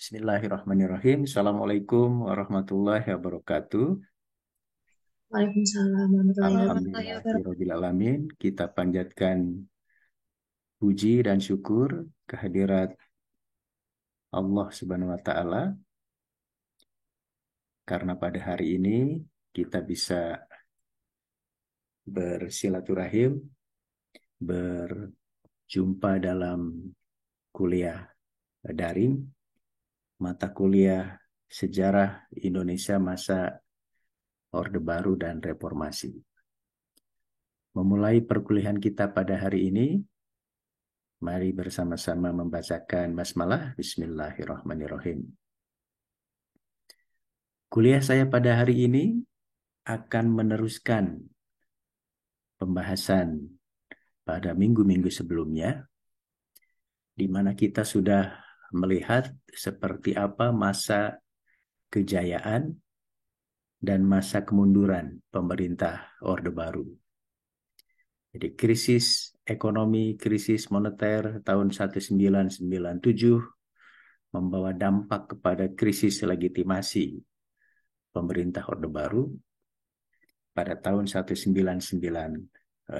Bismillahirrahmanirrahim. Assalamualaikum warahmatullahi wabarakatuh. Waalaikumsalam warahmatullahi wabarakatuh. Alhamdulillahirrahmanirrahim. Kita panjatkan puji dan syukur kehadirat Allah Subhanahu wa Ta'ala, karena pada hari ini kita bisa bersilaturahim, berjumpa dalam kuliah daring, mata kuliah Sejarah Indonesia Masa Orde Baru dan Reformasi. Memulai perkuliahan kita pada hari ini, mari bersama-sama membacakan basmalah. Bismillahirrahmanirrahim. Kuliah saya pada hari ini akan meneruskan pembahasan pada minggu-minggu sebelumnya, di mana kita sudah melihat seperti apa masa kejayaan dan masa kemunduran pemerintah Orde Baru. Jadi krisis ekonomi, krisis moneter tahun 1997 membawa dampak kepada krisis legitimasi pemerintah Orde Baru pada tahun 1998.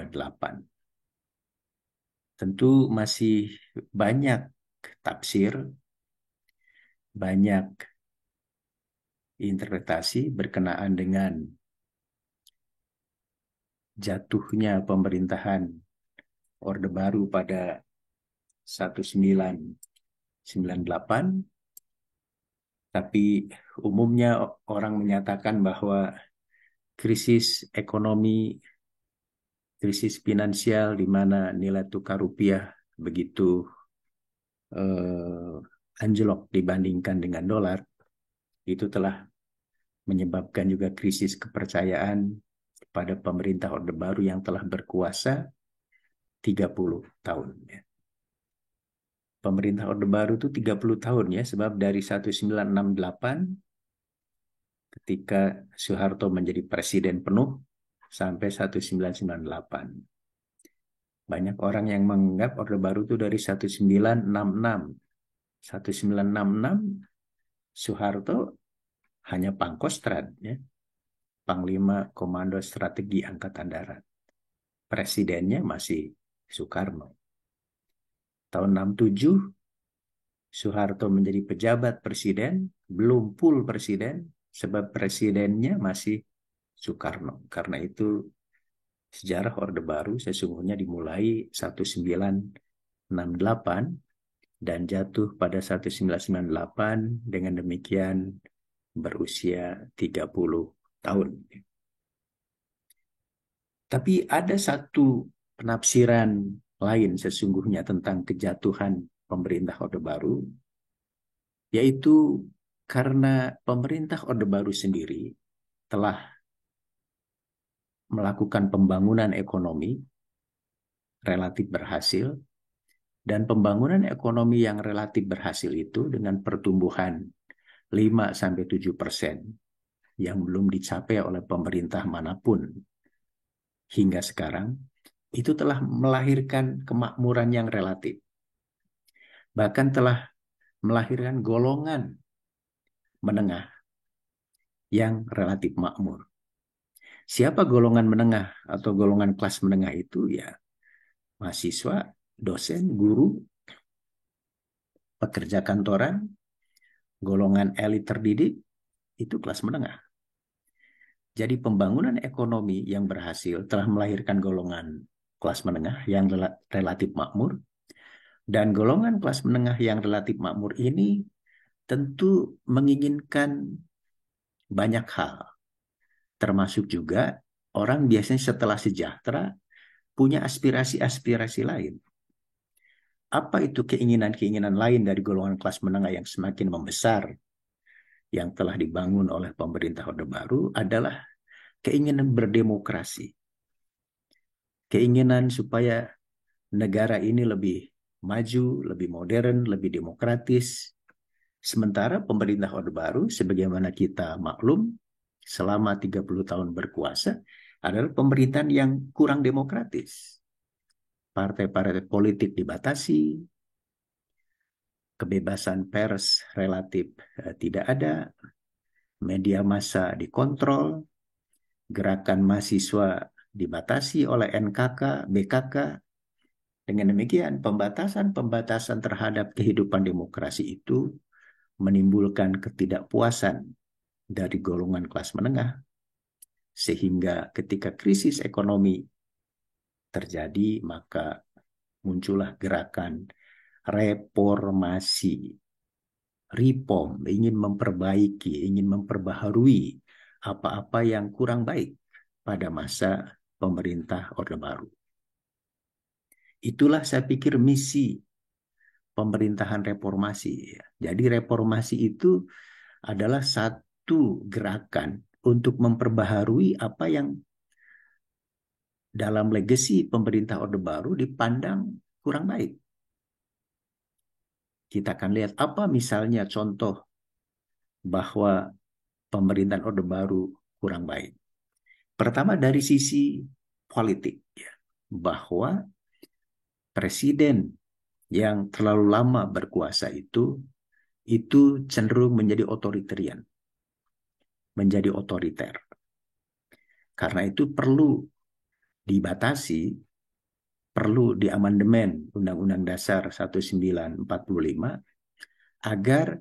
Tentu masih banyak tafsir, banyak interpretasi berkenaan dengan jatuhnya pemerintahan Orde Baru pada 1998, tapi umumnya orang menyatakan bahwa krisis ekonomi, krisis finansial di mana nilai tukar rupiah begitu anjlok dibandingkan dengan dolar, itu telah menyebabkan juga krisis kepercayaan pada pemerintah Orde Baru yang telah berkuasa 30 tahun. Pemerintah Orde Baru itu 30 tahun ya, sebab dari 1968 ketika Soeharto menjadi presiden penuh sampai 1998. Banyak orang yang menganggap Orde Baru itu dari 1966. 1966 Soeharto hanya Pangkostrat, ya, Panglima Komando Strategi Angkatan Darat. Presidennya masih Soekarno. Tahun 67 Soeharto menjadi pejabat presiden, belum full presiden, sebab presidennya masih Soekarno. Karena itu sejarah Orde Baru sesungguhnya dimulai 1968 dan jatuh pada 1998, dengan demikian berusia 30 tahun. Tapi ada satu penafsiran lain sesungguhnya tentang kejatuhan pemerintah Orde Baru, yaitu karena pemerintah Orde Baru sendiri telah melakukan pembangunan ekonomi relatif berhasil, dan pembangunan ekonomi yang relatif berhasil itu dengan pertumbuhan 5-7% yang belum dicapai oleh pemerintah manapun hingga sekarang, itu telah melahirkan kemakmuran yang relatif. Bahkan telah melahirkan golongan menengah yang relatif makmur. Siapa golongan menengah atau golongan kelas menengah itu? Ya, mahasiswa, dosen, guru, pekerja kantoran, golongan elit terdidik, itu kelas menengah. Jadi pembangunan ekonomi yang berhasil telah melahirkan golongan kelas menengah yang relatif makmur, dan golongan kelas menengah yang relatif makmur ini tentu menginginkan banyak hal, termasuk juga orang biasanya setelah sejahtera punya aspirasi-aspirasi lain. Apa itu keinginan-keinginan lain dari golongan kelas menengah yang semakin membesar yang telah dibangun oleh pemerintah Orde Baru? Adalah keinginan berdemokrasi. Keinginan supaya negara ini lebih maju, lebih modern, lebih demokratis. Sementara pemerintah Orde Baru, sebagaimana kita maklum, selama 30 tahun berkuasa, adalah pemerintahan yang kurang demokratis. Partai-partai politik dibatasi, kebebasan pers relatif tidak ada, media massa dikontrol, gerakan mahasiswa dibatasi oleh NKK, BKK. Dengan demikian, pembatasan-pembatasan terhadap kehidupan demokrasi itu menimbulkan ketidakpuasan dari golongan kelas menengah, sehingga ketika krisis ekonomi terjadi, maka muncullah gerakan reformasi, reform, ingin memperbaiki, ingin memperbaharui apa-apa yang kurang baik pada masa pemerintah Orde Baru. Itulah saya pikir misi pemerintahan reformasi. Jadi reformasi itu adalah satu gerakan untuk memperbaharui apa yang dalam legasi pemerintah Orde Baru dipandang kurang baik. Kita akan lihat apa misalnya contoh bahwa pemerintahan Orde Baru kurang baik. Pertama dari sisi politik, ya, bahwa presiden yang terlalu lama berkuasa itu cenderung menjadi otoritarian, menjadi otoriter. Karena itu perlu dibatasi, perlu diamandemen Undang-Undang Dasar 1945 agar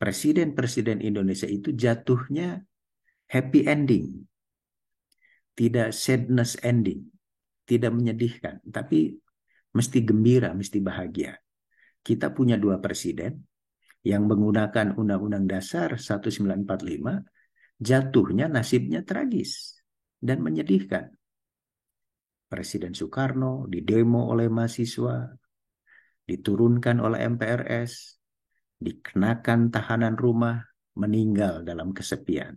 presiden-presiden Indonesia itu jatuhnya happy ending, tidak sadness ending, tidak menyedihkan, tapi mesti gembira, mesti bahagia. Kita punya dua presiden yang menggunakan Undang-Undang Dasar 1945, jatuhnya nasibnya tragis dan menyedihkan. Presiden Soekarno didemo oleh mahasiswa, diturunkan oleh MPRS, dikenakan tahanan rumah, meninggal dalam kesepian.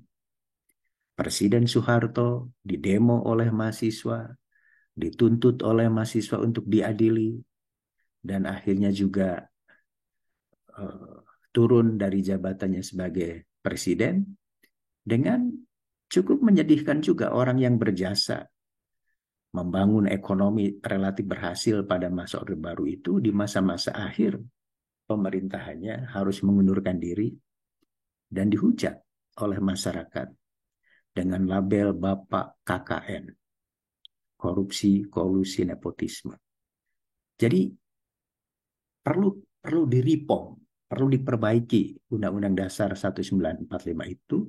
Presiden Soeharto didemo oleh mahasiswa, dituntut oleh mahasiswa untuk diadili, dan akhirnya juga turun dari jabatannya sebagai presiden, dengan cukup menyedihkan juga orang yang berjasa membangun ekonomi relatif berhasil pada masa Orde Baru itu di masa-masa akhir pemerintahannya harus mengundurkan diri dan dihujat oleh masyarakat dengan label Bapak KKN, korupsi, kolusi, nepotisme. Jadi perlu direform, perlu diperbaiki Undang-Undang Dasar 1945 itu,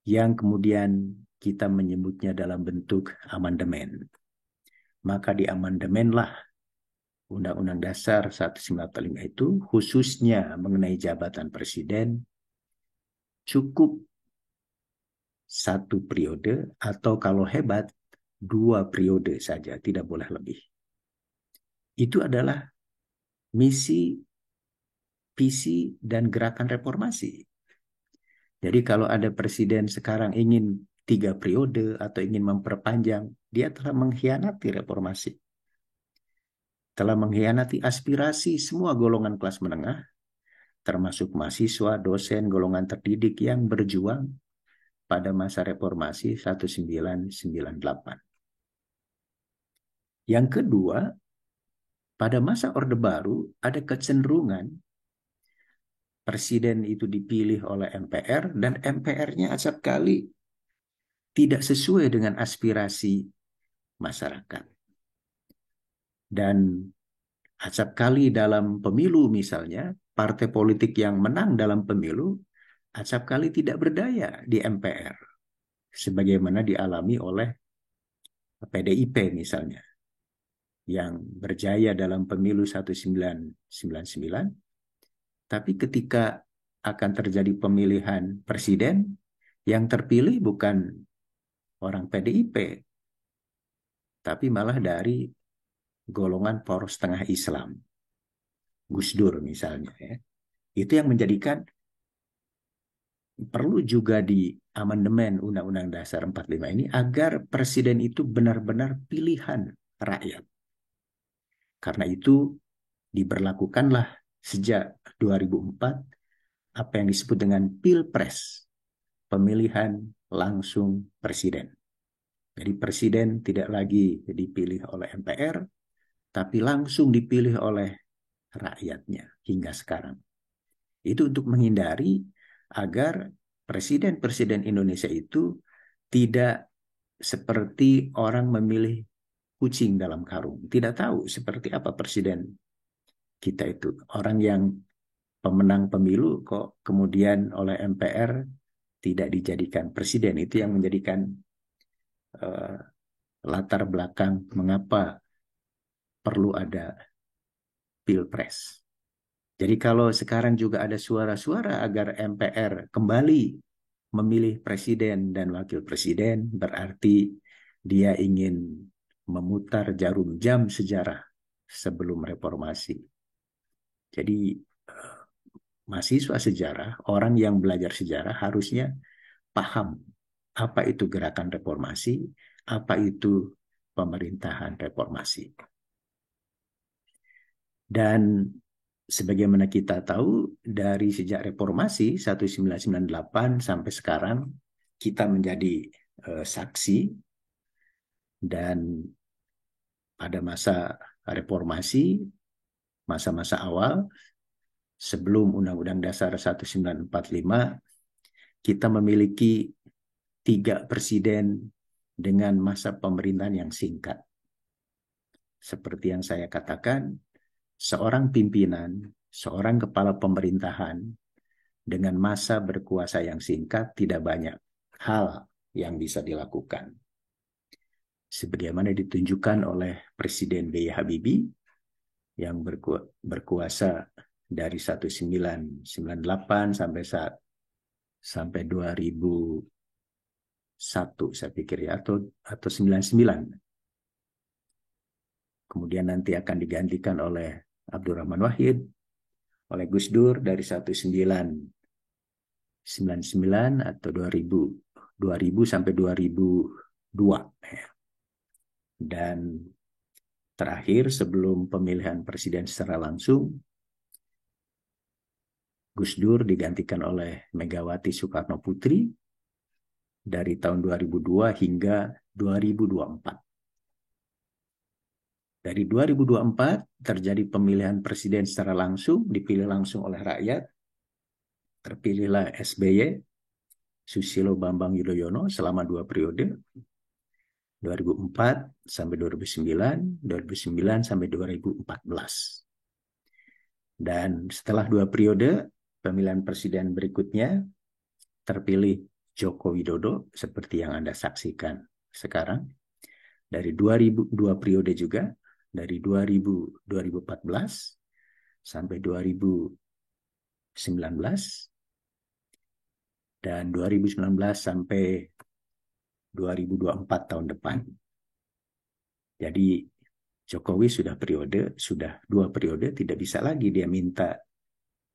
yang kemudian kita menyebutnya dalam bentuk amandemen. Maka diamandemenlah Undang-Undang Dasar 1945 itu, khususnya mengenai jabatan presiden, cukup satu periode atau kalau hebat 2 periode saja, tidak boleh lebih. Itu adalah misi, visi, dan gerakan reformasi. Jadi kalau ada presiden sekarang ingin 3 periode atau ingin memperpanjang, dia telah mengkhianati reformasi. Telah mengkhianati aspirasi semua golongan kelas menengah, termasuk mahasiswa, dosen, golongan terdidik yang berjuang pada masa reformasi 1998. Yang kedua, pada masa Orde Baru ada kecenderungan presiden itu dipilih oleh MPR dan MPR-nya acap kali tidak sesuai dengan aspirasi masyarakat. Dan acap kali dalam pemilu misalnya, partai politik yang menang dalam pemilu acap kali tidak berdaya di MPR, sebagaimana dialami oleh PDIP misalnya, yang berjaya dalam pemilu 1999, tapi ketika akan terjadi pemilihan presiden, yang terpilih bukan orang PDIP, tapi malah dari golongan poros tengah Islam, Gus Dur misalnya. Ya. Itu yang menjadikan perlu juga di amandemen Undang-Undang Dasar 45 ini agar presiden itu benar-benar pilihan rakyat. Karena itu diberlakukanlah sejak 2004 apa yang disebut dengan Pilpres, pemilihan langsung presiden. Jadi presiden tidak lagi dipilih oleh MPR, tapi langsung dipilih oleh rakyatnya hingga sekarang. Itu untuk menghindari agar presiden-presiden Indonesia itu tidak seperti orang memilih kucing dalam karung. Tidak tahu seperti apa presiden kita itu. Orang yang pemenang pemilu kok kemudian oleh MPR tidak dijadikan presiden. Itu yang menjadikan uh, latar belakang mengapa perlu ada pilpres. Jadi kalau sekarang juga ada suara-suara agar MPR kembali memilih presiden dan wakil presiden, berarti dia ingin memutar jarum jam sejarah sebelum reformasi. Jadi mahasiswa sejarah, orang yang belajar sejarah harusnya paham apa itu gerakan reformasi, apa itu pemerintahan reformasi. Dan sebagaimana kita tahu, dari sejak reformasi 1998 sampai sekarang, kita menjadi saksi, dan pada masa reformasi, masa-masa awal, sebelum Undang-Undang Dasar 1945, kita memiliki 3 presiden dengan masa pemerintahan yang singkat. Seperti yang saya katakan, seorang pimpinan, seorang kepala pemerintahan dengan masa berkuasa yang singkat, tidak banyak hal yang bisa dilakukan. Sebagaimana ditunjukkan oleh Presiden B.J. Habibie yang berkuasa dari 1998 sampai 2001, saya pikir ya, atau 99. Kemudian nanti akan digantikan oleh Abdurrahman Wahid, oleh Gus Dur dari 1999 atau 2000 sampai 2002. Dan terakhir sebelum pemilihan presiden secara langsung, Gus Dur digantikan oleh Megawati Soekarno Putri dari tahun 2002 hingga 2024. Dari 2024 terjadi pemilihan presiden secara langsung, dipilih langsung oleh rakyat. Terpilihlah SBY, Susilo Bambang Yudhoyono selama 2 periode, 2004 sampai 2009, 2009 sampai 2014. Dan setelah 2 periode, pemilihan presiden berikutnya terpilih Joko Widodo seperti yang Anda saksikan sekarang. Dari 2002 periode juga, dari 2014 sampai 2019, dan 2019 sampai 2024 tahun depan. Jadi Jokowi sudah 2 periode, tidak bisa lagi dia minta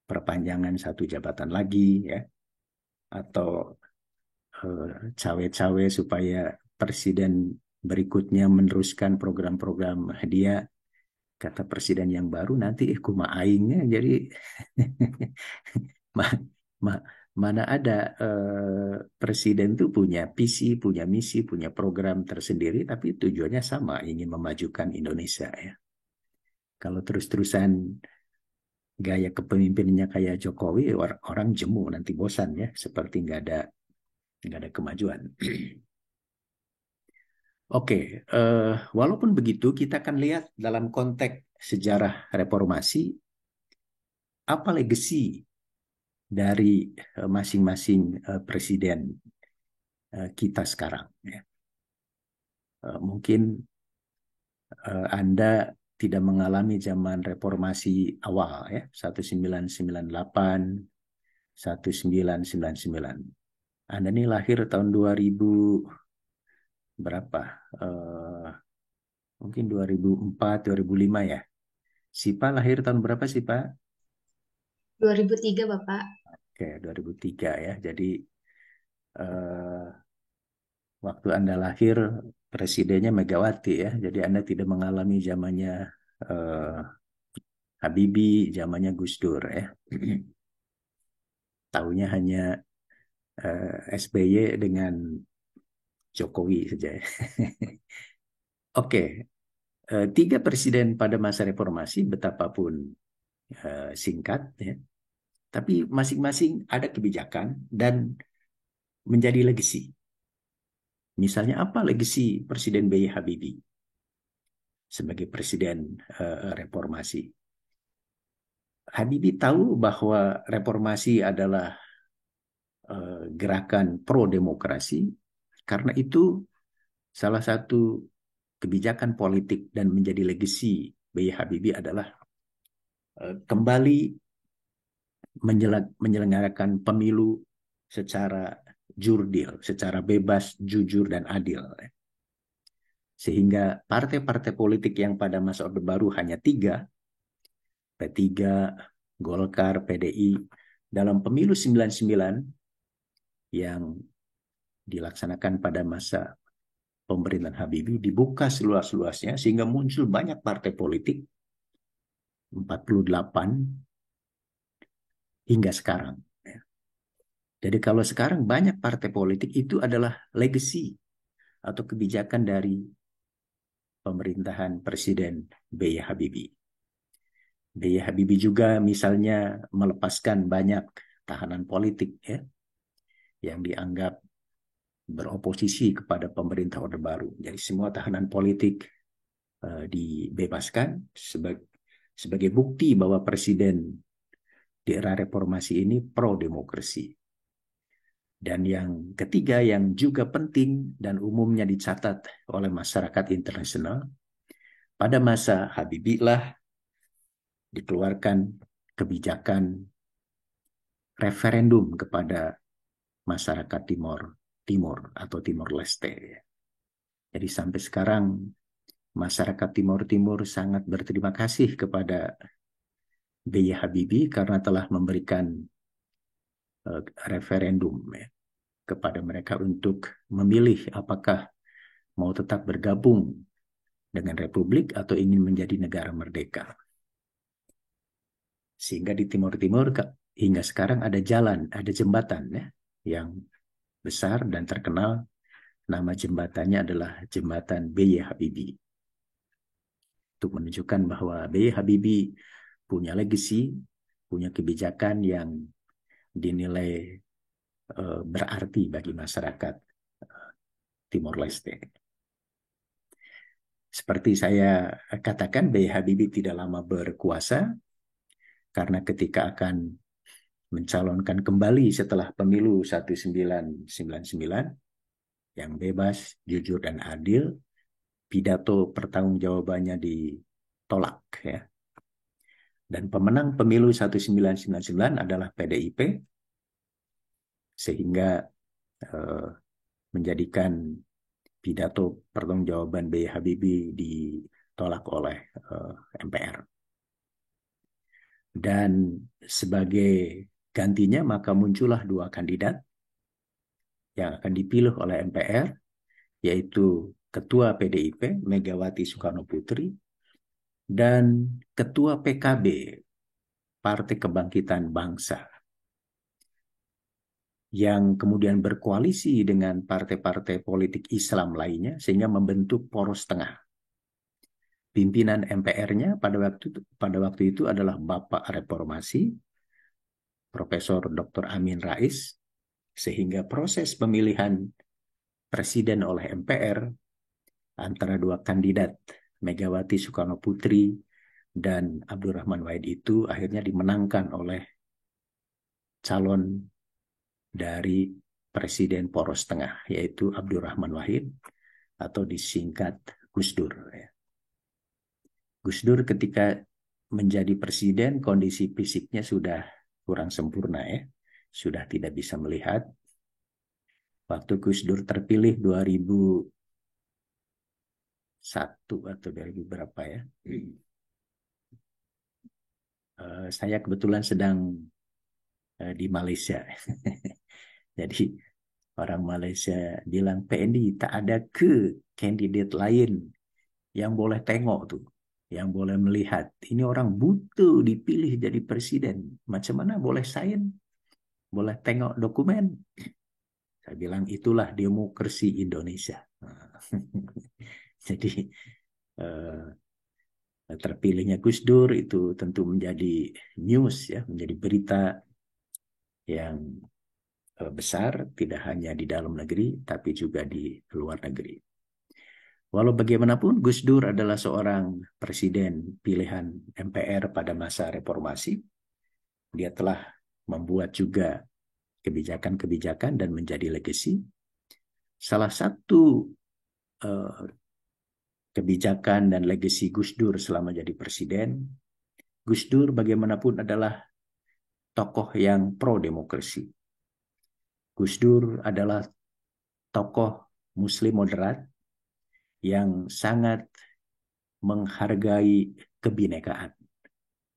perpanjangan 1 jabatan lagi, ya, atau cawe-cawe supaya presiden berikutnya meneruskan program-program dia. Kata presiden yang baru, nanti kumaha aingnya, jadi mana ada presiden tuh punya visi, punya misi, punya program tersendiri, tapi tujuannya sama, ingin memajukan Indonesia, ya. Kalau terus-terusan gaya kepemimpinannya kayak Jokowi, orang jemu, nanti bosan, ya, seperti nggak ada kemajuan. Oke, walaupun begitu, kita akan lihat dalam konteks sejarah reformasi, apa legacy dari masing-masing presiden kita sekarang, ya. Mungkin Anda tidak mengalami zaman reformasi awal, ya, 1998, 1999. Anda ini lahir tahun 2000 berapa? Mungkin 2004, 2005 ya. Sipa lahir tahun berapa sih, Pak? 2003, Bapak. Oke, 2003 ya. Jadi waktu Anda lahir presidennya Megawati, ya. Jadi Anda tidak mengalami zamannya Habibie, zamannya Gus Dur, ya. Tahunya hanya SBY dengan Jokowi saja, ya. Oke, 3 presiden pada masa reformasi, betapapun singkat, ya. Tapi masing-masing ada kebijakan dan menjadi legacy. Misalnya apa legacy Presiden B.J. Habibie sebagai Presiden reformasi? Habibie tahu bahwa reformasi adalah gerakan pro-demokrasi, karena itu salah satu kebijakan politik dan menjadi legacy B.J. Habibie adalah kembali menyelenggarakan pemilu secara jurdil, secara bebas, jujur, dan adil. Sehingga partai-partai politik yang pada masa Orde Baru hanya tiga, P3, Golkar, PDI, dalam pemilu 99 yang dilaksanakan pada masa pemerintahan Habibie dibuka seluas-luasnya sehingga muncul banyak partai politik, 48 hingga sekarang. Jadi kalau sekarang banyak partai politik itu adalah legacy atau kebijakan dari pemerintahan Presiden B.J. Habibie. B.J. Habibie juga misalnya melepaskan banyak tahanan politik, ya, yang dianggap beroposisi kepada pemerintah Orde Baru. Jadi semua tahanan politik dibebaskan sebagai bukti bahwa presiden di era reformasi ini pro-demokrasi. Dan yang ketiga yang juga penting dan umumnya dicatat oleh masyarakat internasional, pada masa Habibie lah dikeluarkan kebijakan referendum kepada masyarakat Timur atau Timor Leste. Jadi sampai sekarang masyarakat Timur Timur sangat berterima kasih kepada B.J. Habibie karena telah memberikan referendum, ya, kepada mereka untuk memilih apakah mau tetap bergabung dengan Republik atau ingin menjadi negara merdeka. Sehingga di Timur Timur hingga sekarang ada jalan, ada jembatan, ya, yang besar dan terkenal. Nama jembatannya adalah Jembatan B.J. Habibie. Untuk menunjukkan bahwa B.J. Habibie punya legacy, punya kebijakan yang dinilai berarti bagi masyarakat Timor Leste. Seperti saya katakan, B.J. Habibie tidak lama berkuasa, karena ketika akan mencalonkan kembali setelah pemilu 1999 yang bebas, jujur, dan adil, pidato pertanggungjawabannya ditolak, ya. Dan pemenang pemilu 1999 adalah PDIP, sehingga menjadikan pidato pertanggungjawaban B.J. Habibie ditolak oleh MPR. Dan sebagai gantinya maka muncullah dua kandidat yang akan dipilih oleh MPR, yaitu Ketua PDIP Megawati Soekarno Putri dan Ketua PKB Partai Kebangkitan Bangsa, yang kemudian berkoalisi dengan partai-partai politik Islam lainnya sehingga membentuk poros tengah. Pimpinan MPR-nya pada waktu itu adalah Bapak Reformasi, Profesor Dr. Amin Rais, sehingga proses pemilihan presiden oleh MPR antara dua kandidat Megawati Soekarno Putri dan Abdurrahman Wahid itu akhirnya dimenangkan oleh calon dari Presiden Poros Tengah, yaitu Abdurrahman Wahid atau disingkat Gus Dur. Gus Dur ketika menjadi presiden kondisi fisiknya sudah kurang sempurna, ya. Sudah tidak bisa melihat. Waktu Gus Dur terpilih 2001 atau 2000 berapa, ya. Saya kebetulan sedang di Malaysia. Jadi orang Malaysia bilang, PND tak ada kandidat lain yang boleh tengok tuh, yang boleh melihat. Ini orang butuh dipilih jadi presiden. Macam mana boleh sign? Boleh tengok dokumen? Saya bilang itulah demokrasi Indonesia. Jadi Terpilihnya Gus Dur itu tentu menjadi news ya, menjadi berita yang besar, tidak hanya di dalam negeri tapi juga di luar negeri. Walau bagaimanapun Gus Dur adalah seorang presiden pilihan MPR pada masa reformasi. Dia telah membuat juga kebijakan-kebijakan dan menjadi legacy. Salah satu uh, kebijakan dan legacy Gus Dur selama jadi presiden, Gus Dur bagaimanapun adalah tokoh yang pro-demokrasi. Gus Dur adalah tokoh Muslim moderat yang sangat menghargai kebinekaan,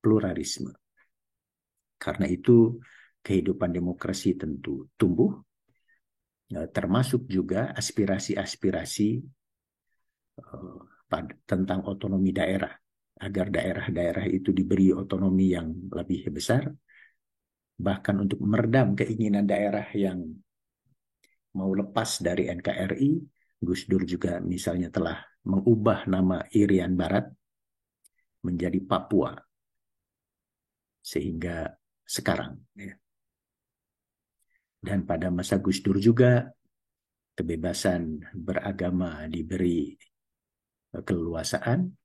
pluralisme. Karena itu kehidupan demokrasi tentu tumbuh, termasuk juga aspirasi-aspirasi tentang otonomi daerah, agar daerah-daerah itu diberi otonomi yang lebih besar, bahkan untuk meredam keinginan daerah yang mau lepas dari NKRI. Gus Dur juga misalnya telah mengubah nama Irian Barat menjadi Papua, sehingga sekarang. Ya. Dan pada masa Gus Dur juga kebebasan beragama diberi keleluasaan,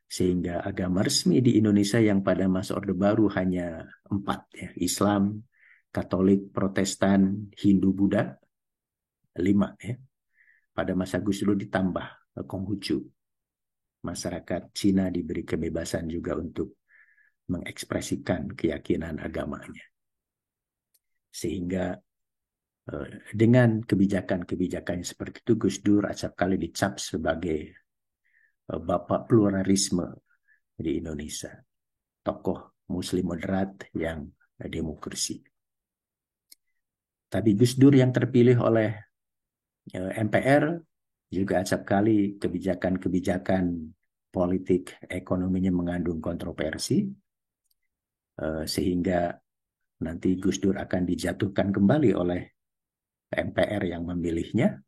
sehingga agama resmi di Indonesia yang pada masa Orde Baru hanya 4, ya, Islam, Katolik, Protestan, Hindu, Buddha, 5. Ya. Pada masa Gus Dur ditambah Konghucu. Masyarakat Cina diberi kebebasan juga untuk mengekspresikan keyakinan agamanya. Sehingga dengan kebijakan-kebijakan seperti itu, Gus Dur acap kali dicap sebagai bapak pluralisme di Indonesia. Tokoh Muslim moderat yang demokrasi. Tapi Gus Dur yang terpilih oleh MPR juga acap kali kebijakan-kebijakan politik ekonominya mengandung kontroversi, sehingga nanti Gus Dur akan dijatuhkan kembali oleh MPR yang memilihnya,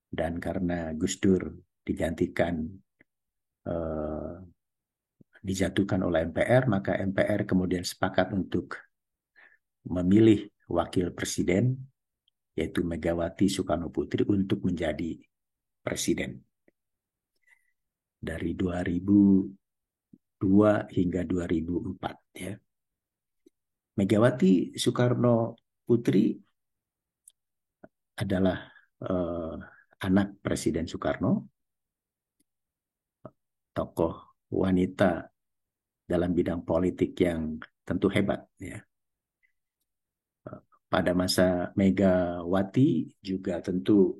dan karena Gus Dur dijatuhkan oleh MPR, maka MPR kemudian sepakat untuk memilih wakil presiden, yaitu Megawati Soekarno Putri, untuk menjadi presiden dari 2002 hingga 2004. Ya. Megawati Soekarno Putri adalah anak Presiden Soekarno, tokoh wanita dalam bidang politik yang tentu hebat. Ya. Pada masa Megawati juga tentu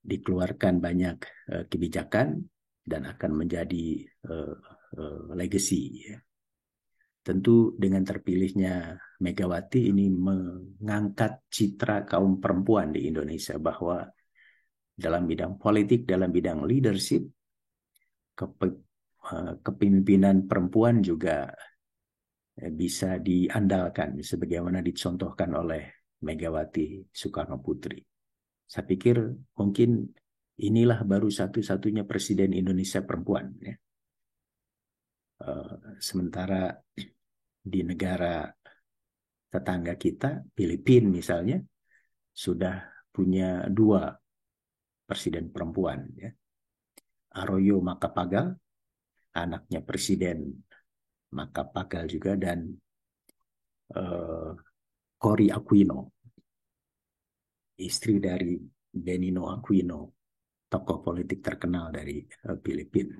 dikeluarkan banyak kebijakan dan akan menjadi legacy. Ya. Tentu dengan terpilihnya Megawati ini mengangkat citra kaum perempuan di Indonesia, bahwa dalam bidang politik, dalam bidang leadership, kepemimpinan perempuan juga bisa diandalkan, sebagaimana dicontohkan oleh Megawati Soekarno Putri. Saya pikir mungkin inilah baru satu-satunya presiden Indonesia perempuan. Ya. Sementara di negara tetangga kita, Filipina misalnya, sudah punya 2 presiden perempuan. Ya. Arroyo Macapagal, anaknya Presiden Macapagal juga, dan Cory Aquino, istri dari Benigno Aquino, tokoh politik terkenal dari Filipina.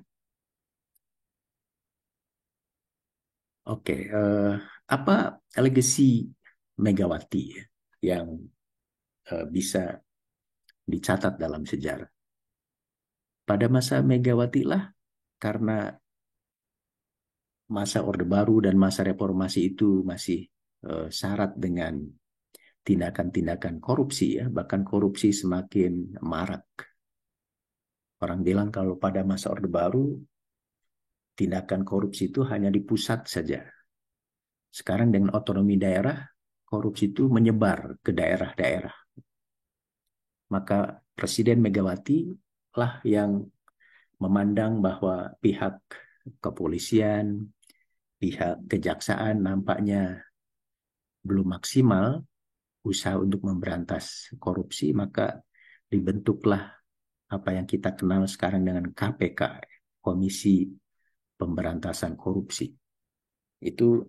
Oke, apa legacy Megawati ya, yang bisa dicatat dalam sejarah? Pada masa Megawati lah, karena masa Orde Baru dan masa reformasi itu masih syarat dengan tindakan-tindakan korupsi, ya, bahkan korupsi semakin marak. Orang bilang kalau pada masa Orde Baru tindakan korupsi itu hanya di pusat saja. Sekarang dengan otonomi daerah, korupsi itu menyebar ke daerah-daerah. Maka Presiden Megawati lah yang memandang bahwa pihak kepolisian, pihak kejaksaan nampaknya belum maksimal usaha untuk memberantas korupsi, maka dibentuklah apa yang kita kenal sekarang dengan KPK, Komisi Pemberantasan Korupsi. Itu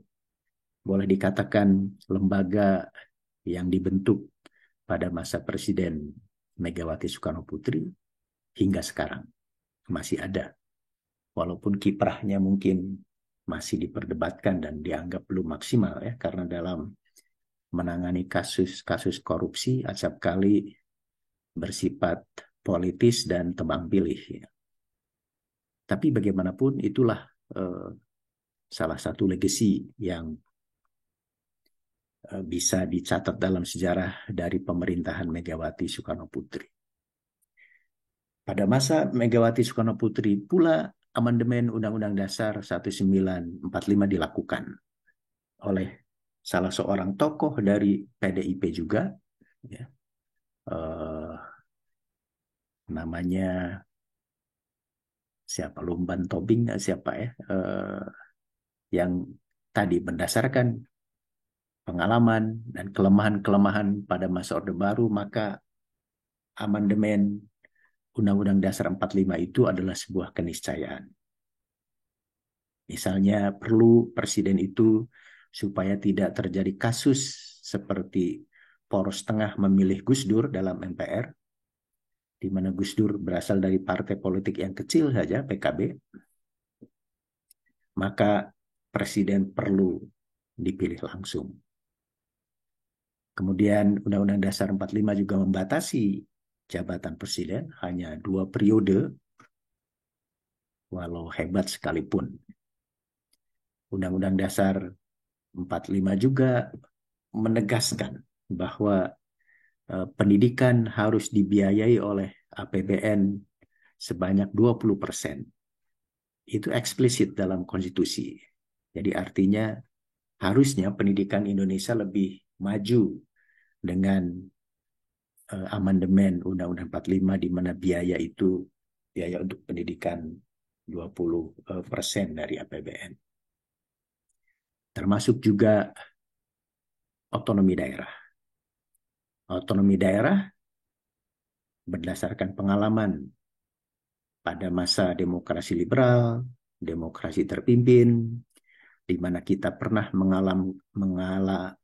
boleh dikatakan lembaga yang dibentuk pada masa Presiden Megawati Soekarno Putri hingga sekarang masih ada. Walaupun kiprahnya mungkin masih diperdebatkan dan dianggap belum maksimal ya, karena dalam menangani kasus-kasus korupsi acap kali bersifat politis dan tebang pilih. Ya. Tapi bagaimanapun itulah salah satu legacy yang bisa dicatat dalam sejarah dari pemerintahan Megawati Soekarno Putri. Pada masa Megawati Soekarno Putri pula amandemen Undang-Undang Dasar 1945 dilakukan oleh salah seorang tokoh dari PDIP juga, ya, namanya siapa, Lumban Tobing siapa ya, yang tadi berdasarkan pengalaman dan kelemahan-kelemahan pada masa Orde Baru, maka amandemen Undang-Undang Dasar 45 itu adalah sebuah keniscayaan. Misalnya perlu presiden itu supaya tidak terjadi kasus seperti poros tengah memilih Gus Dur dalam MPR, di mana Gus Dur berasal dari partai politik yang kecil saja, PKB, maka presiden perlu dipilih langsung. Kemudian Undang-Undang Dasar 45 juga membatasi jabatan presiden hanya 2 periode, walau hebat sekalipun. Undang-Undang Dasar 45 juga menegaskan bahwa pendidikan harus dibiayai oleh APBN sebanyak 20%. Itu eksplisit dalam konstitusi. Jadi artinya harusnya pendidikan Indonesia lebih maju dengan amandemen Undang-Undang 45 di mana biaya untuk pendidikan 20% dari APBN. Termasuk juga otonomi daerah. Otonomi daerah berdasarkan pengalaman pada masa demokrasi liberal, demokrasi terpimpin, di mana kita pernah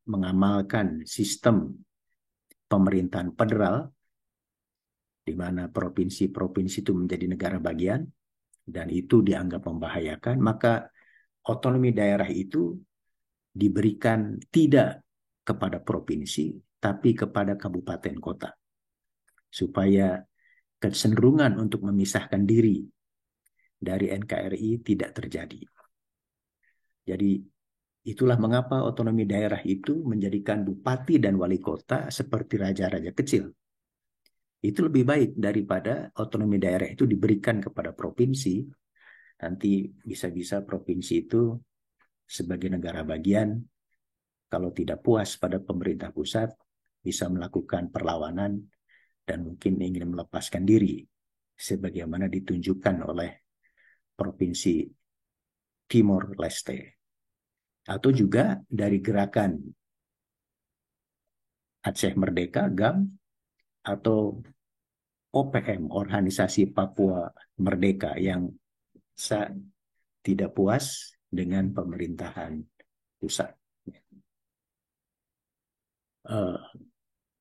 mengamalkan sistem pemerintahan federal, di mana provinsi-provinsi itu menjadi negara bagian, dan itu dianggap membahayakan, maka otonomi daerah itu diberikan tidak kepada provinsi, tapi kepada kabupaten kota. Supaya kecenderungan untuk memisahkan diri dari NKRI tidak terjadi. Jadi itulah mengapa otonomi daerah itu menjadikan bupati dan wali kota seperti raja-raja kecil. Itu lebih baik daripada otonomi daerah itu diberikan kepada provinsi. Nanti bisa-bisa provinsi itu sebagai negara bagian, kalau tidak puas pada pemerintah pusat, bisa melakukan perlawanan dan mungkin ingin melepaskan diri, sebagaimana ditunjukkan oleh Provinsi Timor Leste. Atau juga dari gerakan Aceh Merdeka, GAM, atau OPM, Organisasi Papua Merdeka, yang tidak puas dengan pemerintahan pusat.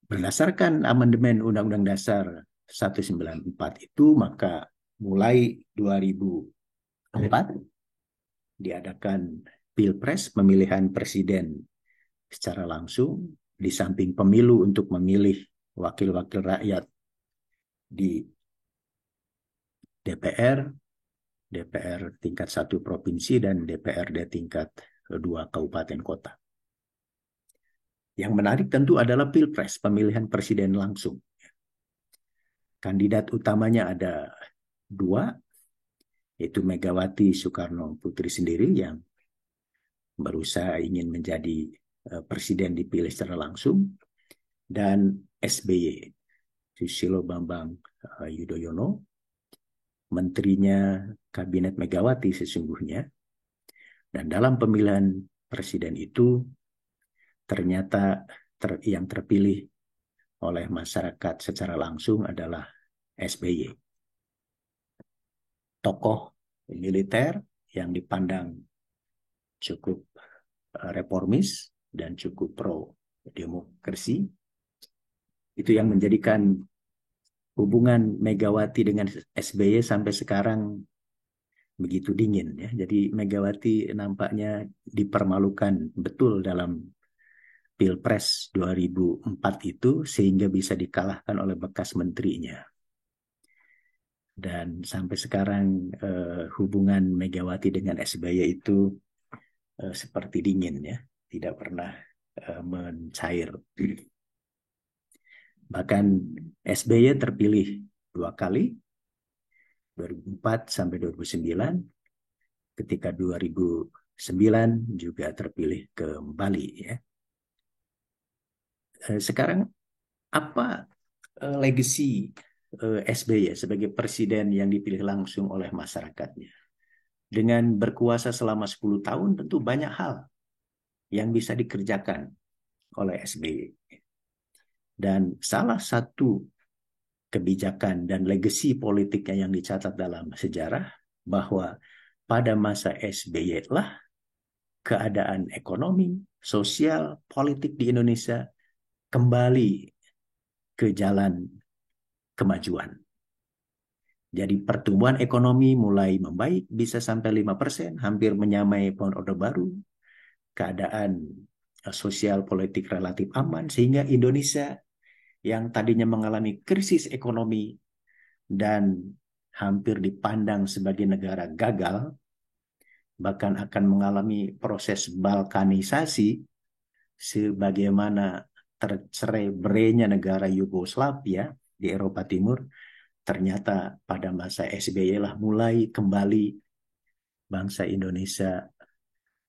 Berdasarkan amandemen Undang-Undang Dasar 194 itu, maka mulai 2004 diadakan Pilpres, pemilihan presiden secara langsung, di samping pemilu untuk memilih wakil-wakil rakyat di DPR, DPR tingkat 1 provinsi, dan DPRD tingkat 2 kabupaten kota. Yang menarik tentu adalah Pilpres, pemilihan presiden langsung. Kandidat utamanya ada 2, yaitu Megawati Soekarno Putri sendiri yang berusaha ingin menjadi presiden dipilih secara langsung, dan SBY, Susilo Bambang Yudhoyono, menterinya Kabinet Megawati sesungguhnya. Dan dalam pemilihan presiden itu ternyata yang terpilih oleh masyarakat secara langsung adalah SBY. Tokoh militer yang dipandang cukup reformis dan cukup pro demokrasi, itu yang menjadikan hubungan Megawati dengan SBY sampai sekarang begitu dingin ya. Jadi Megawati nampaknya dipermalukan betul dalam Pilpres 2004 itu sehingga bisa dikalahkan oleh bekas menterinya. Dan sampai sekarang hubungan Megawati dengan SBY itu seperti dingin ya, tidak pernah mencair. Bahkan SBY terpilih 2 kali, 2004 sampai 2009. Ketika 2009 juga terpilih kembali ya. Sekarang apa legacy SBY sebagai presiden yang dipilih langsung oleh masyarakatnya? Dengan berkuasa selama 10 tahun tentu banyak hal yang bisa dikerjakan oleh SBY. Dan salah satu kebijakan dan legasi politiknya yang dicatat dalam sejarah bahwa pada masa SBY lah keadaan ekonomi, sosial, politik di Indonesia kembali ke jalan kemajuan. Jadi pertumbuhan ekonomi mulai membaik, bisa sampai 5%, hampir menyamai pohon Orde Baru. Keadaan sosial politik relatif aman, sehingga Indonesia yang tadinya mengalami krisis ekonomi dan hampir dipandang sebagai negara gagal, bahkan akan mengalami proses balkanisasi, sebagaimana tercerai-berainya negara Yugoslavia di Eropa Timur. Ternyata pada masa SBY lah mulai kembali bangsa Indonesia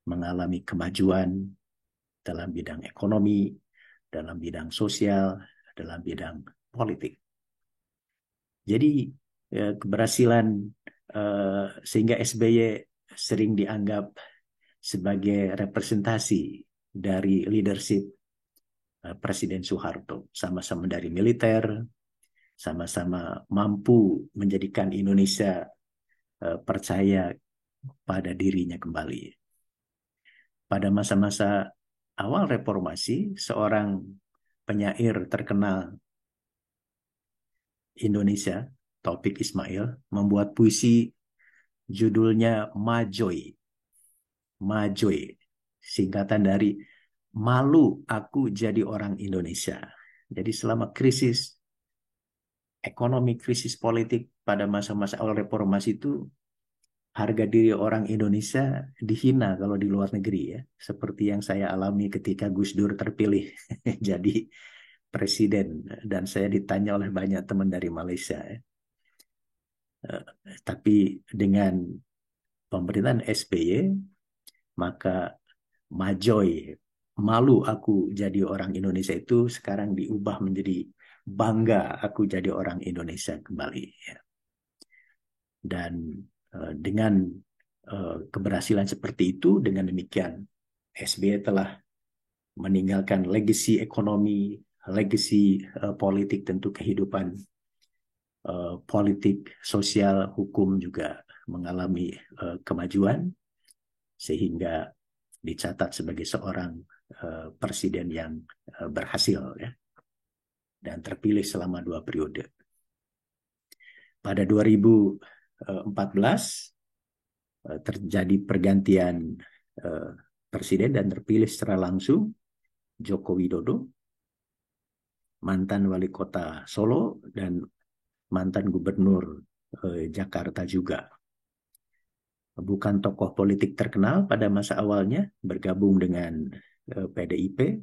mengalami kemajuan dalam bidang ekonomi, dalam bidang sosial, dalam bidang politik. Jadi keberhasilan sehingga SBY sering dianggap sebagai representasi dari leadership Presiden Soeharto. Sama-sama dari militer, sama-sama mampu menjadikan Indonesia percaya pada dirinya kembali. Pada masa-masa awal reformasi, seorang penyair terkenal Indonesia, Taufik Ismail, membuat puisi judulnya Majoy. Majoy, singkatan dari malu aku jadi orang Indonesia. Jadi selama krisis ekonomi, krisis politik pada masa-masa awal reformasi itu, harga diri orang Indonesia dihina kalau di luar negeri ya. Seperti yang saya alami ketika Gus Dur terpilih jadi presiden. Dan saya ditanya oleh banyak teman dari Malaysia ya. Tapi dengan pemerintahan SBY, maka Majoy, malu aku jadi orang Indonesia itu sekarang diubah menjadi bangga aku jadi orang Indonesia kembali. Ya. Dan dengan keberhasilan seperti itu, dengan demikian SBY telah meninggalkan legacy ekonomi, legacy politik, tentu kehidupan politik, sosial, hukum juga mengalami kemajuan, sehingga dicatat sebagai seorang presiden yang berhasil ya, dan terpilih selama 2 periode. Pada 2014 terjadi pergantian presiden dan terpilih secara langsung Joko Widodo, mantan wali kota Solo dan mantan gubernur Jakarta juga. Bukan tokoh politik terkenal pada masa awalnya, bergabung dengan PDIP.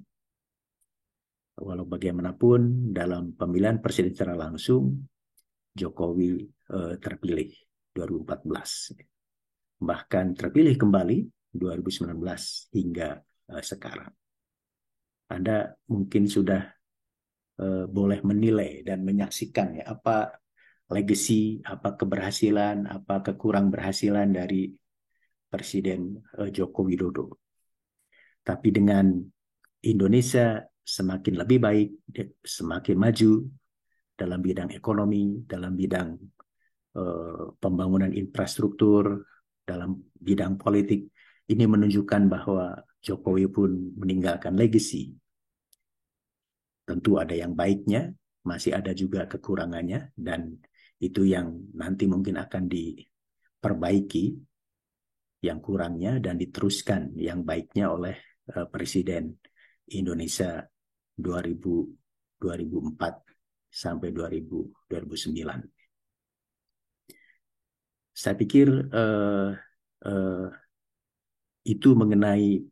Walau bagaimanapun dalam pemilihan presiden secara langsung, Jokowi terpilih 2014. Bahkan terpilih kembali 2019 hingga sekarang. Anda mungkin sudah boleh menilai dan menyaksikan ya apa legacy, apa keberhasilan, apa kekurang berhasilan dari Presiden Joko Widodo. Tapi dengan Indonesia semakin lebih baik, semakin maju dalam bidang ekonomi, dalam bidang pembangunan infrastruktur, dalam bidang politik, ini menunjukkan bahwa Jokowi pun meninggalkan legacy. Tentu ada yang baiknya, masih ada juga kekurangannya, dan itu yang nanti mungkin akan diperbaiki, yang kurangnya, dan diteruskan yang baiknya oleh Presiden Indonesia 2004 sampai 2009. Saya pikir itu mengenai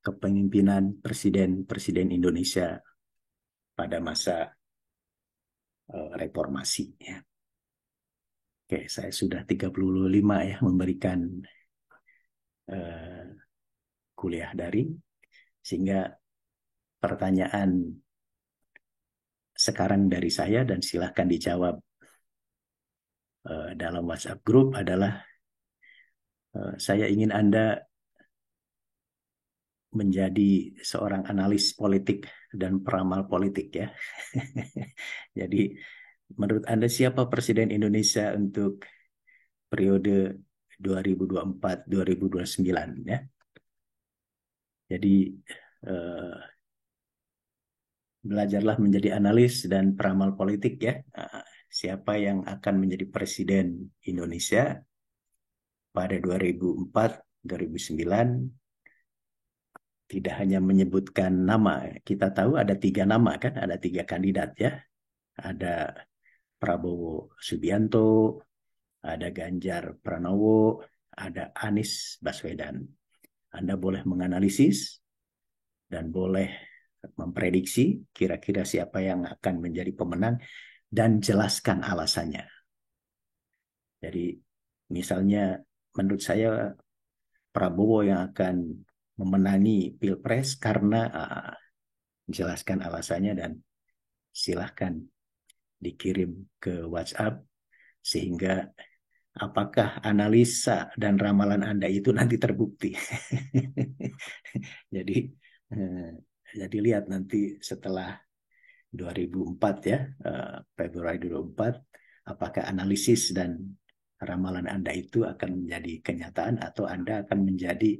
kepemimpinan Presiden Indonesia pada masa reformasi. Ya. Oke, saya sudah 35 ya memberikan kuliah daring, sehingga pertanyaan sekarang dari saya dan silahkan dijawab dalam WhatsApp group adalah saya ingin Anda menjadi seorang analis politik dan peramal politik ya. Jadi menurut Anda siapa Presiden Indonesia untuk periode 2024-2029 ya? Jadi belajarlah menjadi analis dan peramal politik ya. Siapa yang akan menjadi Presiden Indonesia pada 2004-2009, tidak hanya menyebutkan nama. Kita tahu ada 3 nama kan, ada 3 kandidat ya. Ada Prabowo Subianto, ada Ganjar Pranowo, ada Anies Baswedan. Anda boleh menganalisis dan boleh memprediksi kira-kira siapa yang akan menjadi pemenang dan jelaskan alasannya. Jadi misalnya menurut saya Prabowo yang akan memenangi Pilpres karena jelaskan alasannya dan silahkan dikirim ke WhatsApp sehingga apakah analisa dan ramalan Anda itu nanti terbukti. Jadi jadi lihat nanti setelah 2004 ya, Februari 2004, apakah analisis dan ramalan Anda itu akan menjadi kenyataan atau Anda akan menjadi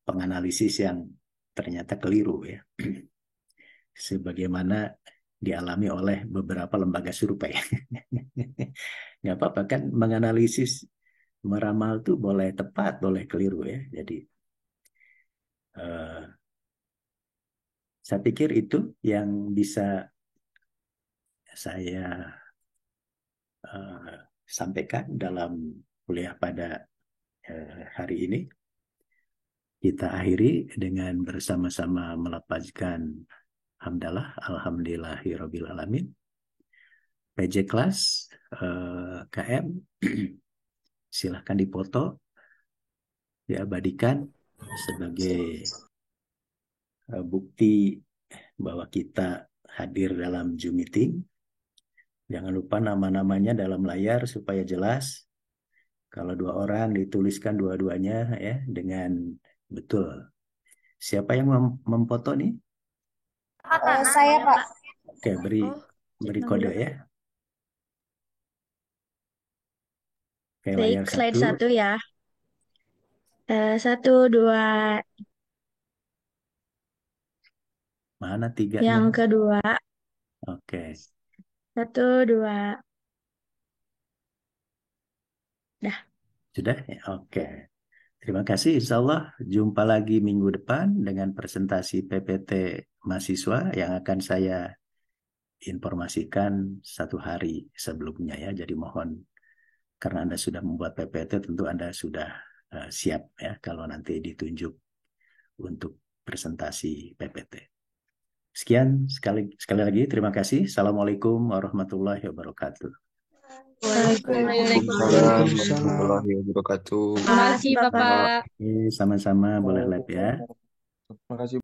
penganalisis yang ternyata keliru ya. Sebagaimana dialami oleh beberapa lembaga survei. Nggak apa-apa kan menganalisis, meramal tuh boleh tepat, boleh keliru ya. Jadi saya pikir itu yang bisa saya sampaikan dalam kuliah pada hari ini. Kita akhiri dengan bersama-sama melafazkan hamdalah, alhamdulillahirabbil alamin. PJ kelas KM silahkan dipoto, diabadikan sebagai bukti bahwa kita hadir dalam Zoom meeting. Jangan lupa nama-namanya dalam layar supaya jelas. Kalau 2 orang dituliskan dua-duanya ya dengan betul. Siapa yang memfoto nih? Saya, Pak. Oke, beri kode ya. Oke, Baik, layar slide 1. 1 ya. 1, 2. Mana 3-nya? Yang kedua. Oke. 1, 2. Dah. Sudah ya? Oke. Terima kasih. Insya Allah jumpa lagi minggu depan dengan presentasi PPT mahasiswa yang akan saya informasikan 1 hari sebelumnya ya. Jadi mohon, karena Anda sudah membuat PPT, tentu Anda sudah siap ya kalau nanti ditunjuk untuk presentasi PPT. Sekian sekali lagi. Terima kasih. Assalamualaikum warahmatullahi wabarakatuh. Waalaikumsalam warahmatullahi wabarakatuh. Terima kasih, Bapak. Sama-sama, boleh live ya. Terima kasih.